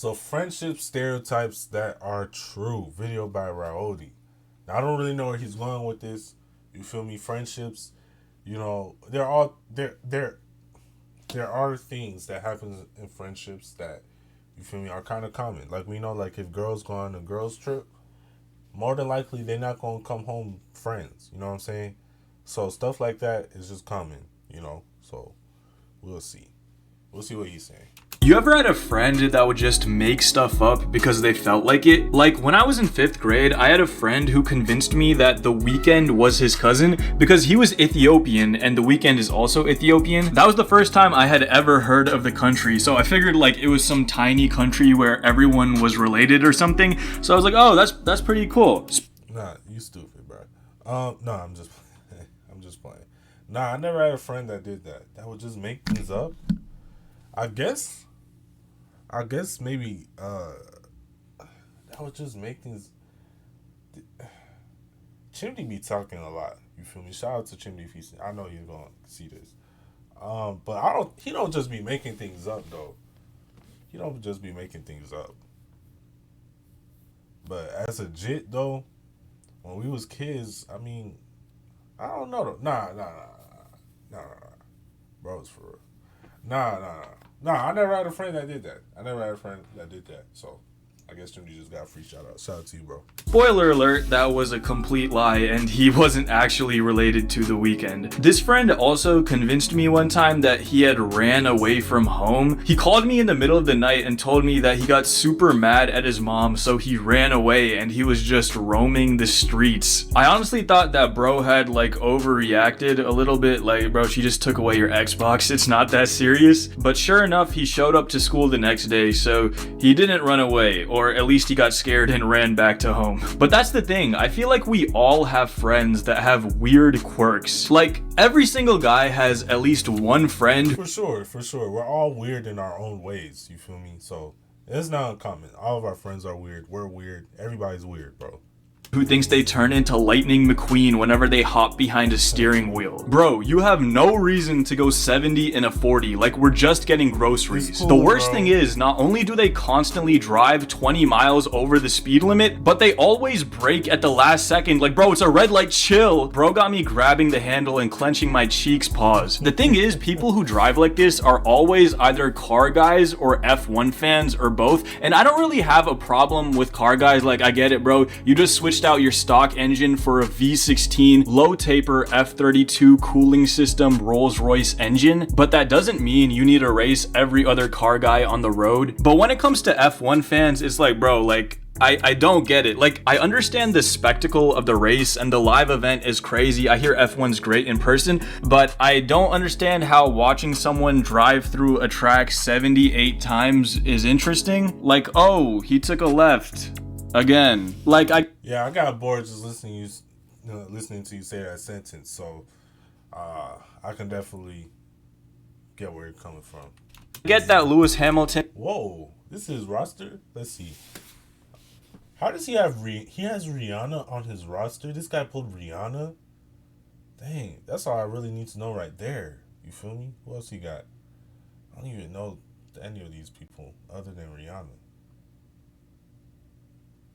So friendship stereotypes that are true. Video by Raodi. Now I don't really know where he's going with this. You feel me? Friendships, they're all there are things that happen in friendships that you feel me are kind of common. Like we know, like if girls go on a girls trip, more than likely they're not gonna come home friends. You know what I'm saying? So stuff like that is just common. So we'll see. We'll see what he's saying. You ever had a friend that would just make stuff up because they felt like it? Like when I was in 5th grade, I had a friend who convinced me that The Weeknd was his cousin because he was Ethiopian and The Weeknd is also Ethiopian. That was the first time I had ever heard of the country, so I figured like it was some tiny country where everyone was related or something. So I was like, oh, that's pretty cool. Nah, you stupid, bro. No, I'm just playing. Nah, I never had a friend that did that. That would just make things up. I guess maybe that would just make things. Chimney be talking a lot. You feel me? Shout out to Chimney if I know you're gonna see this. But he don't just be making things up though. He don't just be making things up. But as a jit though, when we was kids, I mean, I don't know though. Nah. Bro, it's for real. Nah. I never had a friend that did that. So I guess Jimmy just got a free shout out. Shout out to you, bro. Spoiler alert, that was a complete lie and he wasn't actually related to The Weeknd. This friend also convinced me one time that he had ran away from home. He called me in the middle of the night and told me that he got super mad at his mom, so he ran away and he was just roaming the streets. I honestly thought that bro had like overreacted a little bit, like bro, she just took away your Xbox, it's not that serious. But sure enough, he showed up to school the next day, so he didn't run away, or at least he got scared and ran back to home. But that's the thing, I feel like we all have friends that have weird quirks. Like, every single guy has at least one friend. For sure. We're all weird in our own ways, you feel me? So, it's not uncommon. All of our friends are weird. We're weird. Everybody's weird, bro. Who thinks they turn into Lightning McQueen whenever they hop behind a steering wheel. Bro, you have no reason to go 70 in a 40, like we're just getting groceries. Cool, the worst bro. thing is, not only do they constantly drive 20 miles over the speed limit, but they always brake at the last second. Like, bro, it's a red light, chill. Bro got me grabbing the handle and clenching my cheeks, pause. The thing is, people who drive like this are always either car guys or F1 fans or both, and I don't really have a problem with car guys. Like, I get it, bro. You just switched out your stock engine for a V16 low taper F32 cooling system Rolls-Royce engine, but that doesn't mean you need to race every other car guy on the road. But when it comes to F1 fans, it's like, bro, like, I don't get it. Like, I understand the spectacle of the race and the live event is crazy. I hear F1's great in person, but I don't understand how watching someone drive through a track 78 times is interesting. Like, oh, he took a left again. Like, I got bored just listening to you say that sentence. So, I can definitely get where you're coming from. get that Lewis Hamilton. Whoa, this is his roster. Let's see. How does he have he has Rihanna on his roster? This guy pulled Rihanna? Dang, that's all I really need to know right there. You feel me? Who else he got? I don't even know any of these people other than Rihanna.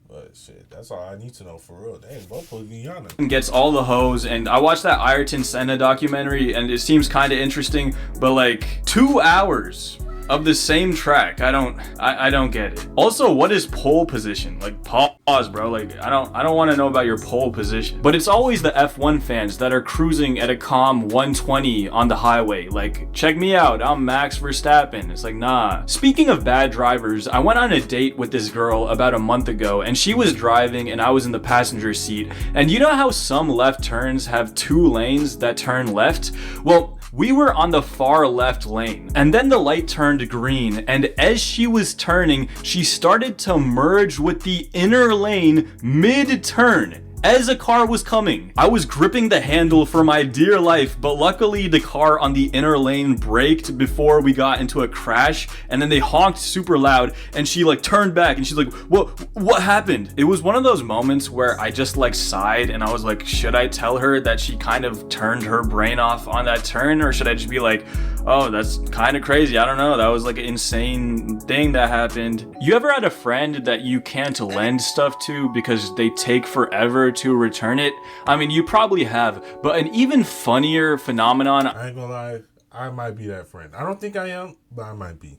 But shit, that's all I need to know for real. Dang, both pulled Rihanna. Gets all the hoes, and I watched that Ayrton Senna documentary, and it seems kind of interesting, but like 2 hours of the same track. I don't get it. Also, what is pole position? Like, pause, bro. Like, I don't want to know about your pole position. But it's always the F1 fans that are cruising at a calm 120 on the highway. Like, check me out, I'm Max Verstappen. It's like, nah. Speaking of bad drivers, I went on a date with this girl about a month ago, and she was driving and I was in the passenger seat. And you know how some left turns have 2 lanes that turn left? Well, we were on the far left lane, and then the light turned green, and as she was turning, she started to merge with the inner lane mid-turn. as a car was coming. I was gripping the handle for my dear life, but luckily the car on the inner lane braked before we got into a crash, and then they honked super loud, and she like turned back and she's like, what happened? It was one of those moments where I just like sighed and I was like, should I tell her that she kind of turned her brain off on that turn, or should I just be like, oh, that's kind of crazy, I don't know, that was like an insane thing that happened. You ever had a friend that you can't lend stuff to because they take forever to return it? I mean, you probably have, but an even funnier phenomenon, I ain't gonna lie, I might be that friend. I don't think I am, but I might be.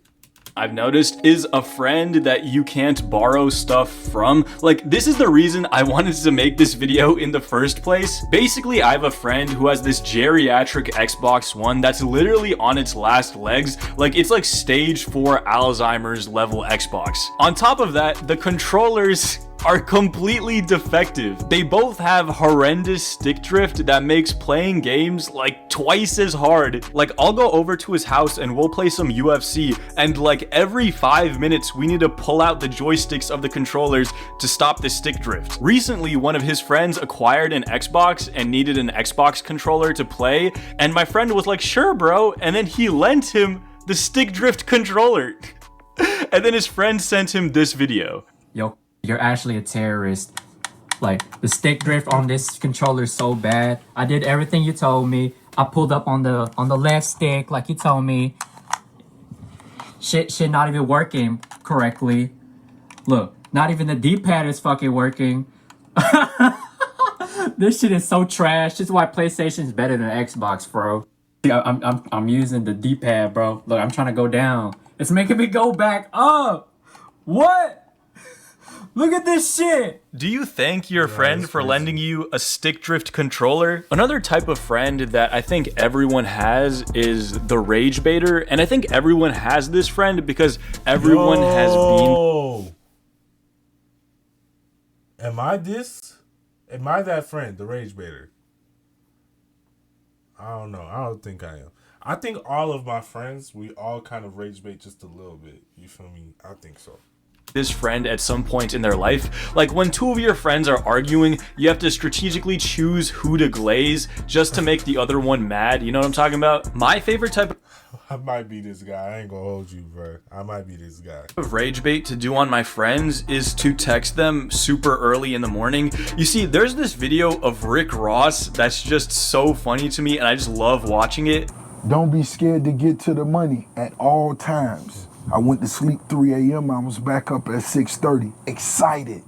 I've noticed is a friend that you can't borrow stuff from. Like, this is the reason I wanted to make this video in the first place. Basically, I have a friend who has this geriatric Xbox One that's literally on its last legs. Like, it's like stage 4 Alzheimer's level Xbox. On top of that, the controllers are completely defective. They both have horrendous stick drift that makes playing games like twice as hard. Like, I'll go over to his house and we'll play some UFC, and like every 5 minutes we need to pull out the joysticks of the controllers to stop the stick drift. Recently, one of his friends acquired an Xbox and needed an Xbox controller to play, and my friend was like, sure bro, and then he lent him the stick drift controller. And then his friend sent him this video. Yo, you're actually a terrorist. Like, the stick drift on this controller is so bad. I did everything you told me. I pulled up on the left stick like you told me. Shit not even working correctly. Look, not even the D-pad is fucking working. This shit is so trash. This is why PlayStation is better than Xbox, bro. I'm using the D-pad, bro. Look, I'm trying to go down. It's making me go back up. What? Look at this shit! Do you thank your friend for lending you a stick drift controller? Another type of friend that I think everyone has is the rage baiter, and I think everyone has this friend because everyone has been... Am I this? Am I that friend, the rage baiter? I don't know. I don't think I am. I think all of my friends, we all kind of rage bait just a little bit. You feel me? I think so. This friend at some point in their life. Like, when two of your friends are arguing, you have to strategically choose who to glaze just to make the other one mad. You know what I'm talking about? My favorite type I might be this guy. I ain't gonna hold you, bro. I might be this guy. of rage bait to do on my friends is to text them super early in the morning. You see, there's this video of Rick Ross that's just so funny to me, and I just love watching it. Don't be scared to get to the money at all times. I went to sleep 3 a.m. I was back up at 6:30. Excited.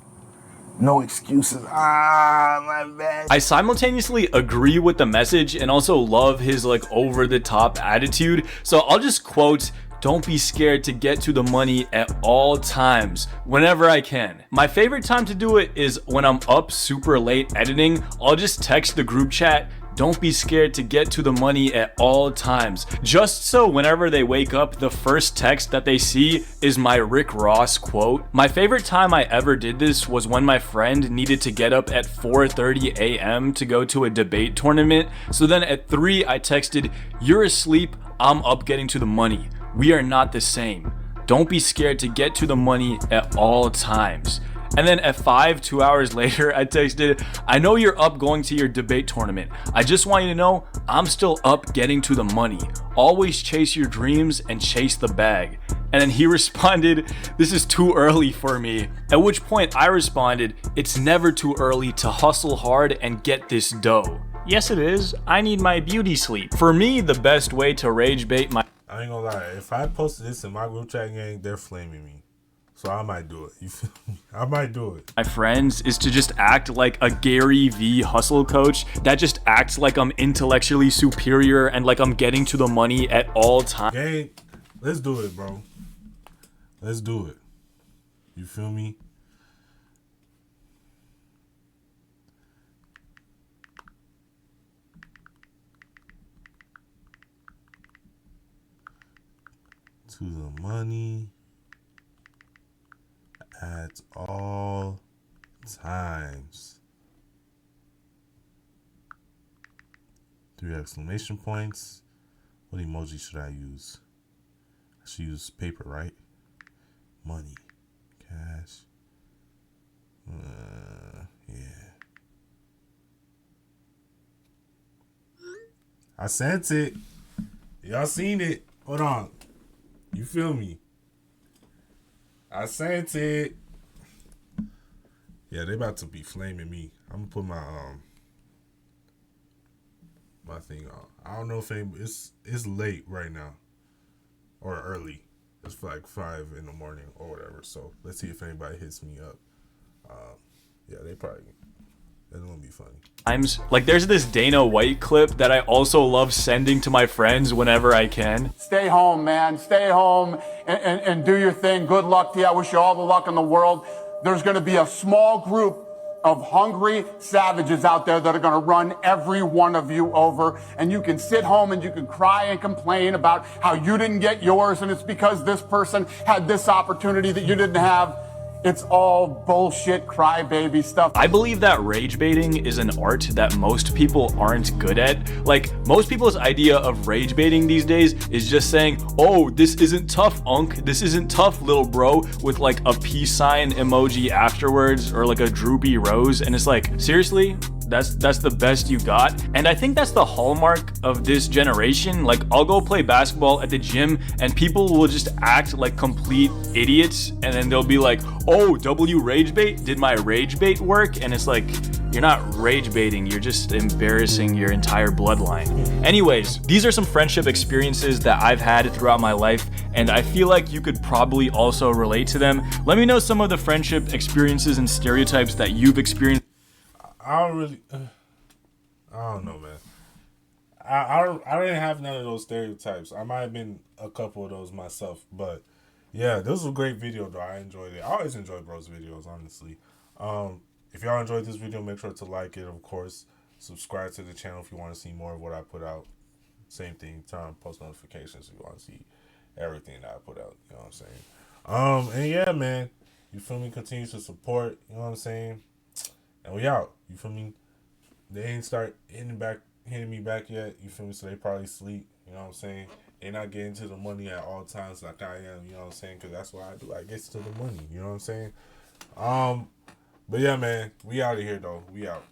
No excuses. My bad. I simultaneously agree with the message and also love his like over-the-top attitude. So I'll just quote, "Don't be scared to get to the money at all times," whenever I can. My favorite time to do it is when I'm up super late editing. I'll just text the group chat, "Don't be scared to get to the money at all times," just so whenever they wake up, the first text that they see is my Rick Ross quote. My favorite time I ever did this was when my friend needed to get up at 4:30 a.m. to go to a debate tournament. So then at 3, I texted, "You're asleep, I'm up getting to the money. We are not the same. Don't be scared to get to the money at all times." And then at 5, 2 hours later, I texted, "I know you're up going to your debate tournament. I just want you to know I'm still up getting to the money. Always chase your dreams and chase the bag." And then he responded, "This is too early for me." At which point I responded, "It's never too early to hustle hard and get this dough." Yes, it is. I need my beauty sleep. For me, the best way to rage bait my... I ain't gonna lie. If I posted this in my group chat gang, they're flaming me. So I might do it. You feel me? I might do it. My friends is to just act like a Gary V hustle coach that just acts like I'm intellectually superior and like I'm getting to the money at all times. Gang, let's do it, bro. Let's do it. You feel me? To the money at all times. 3 exclamation points. What emoji should I use? I should use paper, right? Money. Cash. Yeah. I sent it. Y'all seen it. Hold on. You feel me? I sent it. Yeah, they about to be flaming me. I'm gonna put my thing on. I don't know if it's late right now. Or early. It's like 5 in the morning or whatever. So let's see if anybody hits me up. Yeah, they probably. That's gonna be funny. Like, there's this Dana White clip that I also love sending to my friends whenever I can. Stay home, man. Stay home and do your thing. Good luck to you. I wish you all the luck in the world. There's going to be a small group of hungry savages out there that are going to run every one of you over. And you can sit home and you can cry and complain about how you didn't get yours and it's because this person had this opportunity that you didn't have. It's all bullshit crybaby stuff. I believe that rage baiting is an art that most people aren't good at. Like, most people's idea of rage baiting these days is just saying, oh, this isn't tough, unk. This isn't tough, little bro, with like a peace sign emoji afterwards or like a droopy rose. And it's like, seriously? That's the best you got. And I think that's the hallmark of this generation. Like, I'll go play basketball at the gym and people will just act like complete idiots, and then they'll be like, oh, W rage bait? Did my rage bait work? And it's like, you're not rage baiting, you're just embarrassing your entire bloodline. Anyways, these are some friendship experiences that I've had throughout my life, and I feel like you could probably also relate to them. Let me know some of the friendship experiences and stereotypes that you've experienced. I don't know, man. I didn't have none of those stereotypes. I might have been a couple of those myself, but yeah, this was a great video though. I enjoyed it. I always enjoy bros videos, honestly. If y'all enjoyed this video, make sure to like it, of course. Subscribe to the channel if you want to see more of what I put out. Same thing, turn on post notifications if you want to see everything that I put out. You know what I'm saying? And yeah, man, you feel me? Continue to support. You know what I'm saying? And we out. You feel me? They ain't start hitting me back yet. You feel me? So they probably sleep. You know what I'm saying? They not getting to the money at all times like I am. You know what I'm saying? Because that's what I do. I get to the money. You know what I'm saying? But yeah, man. We out of here, though. We out.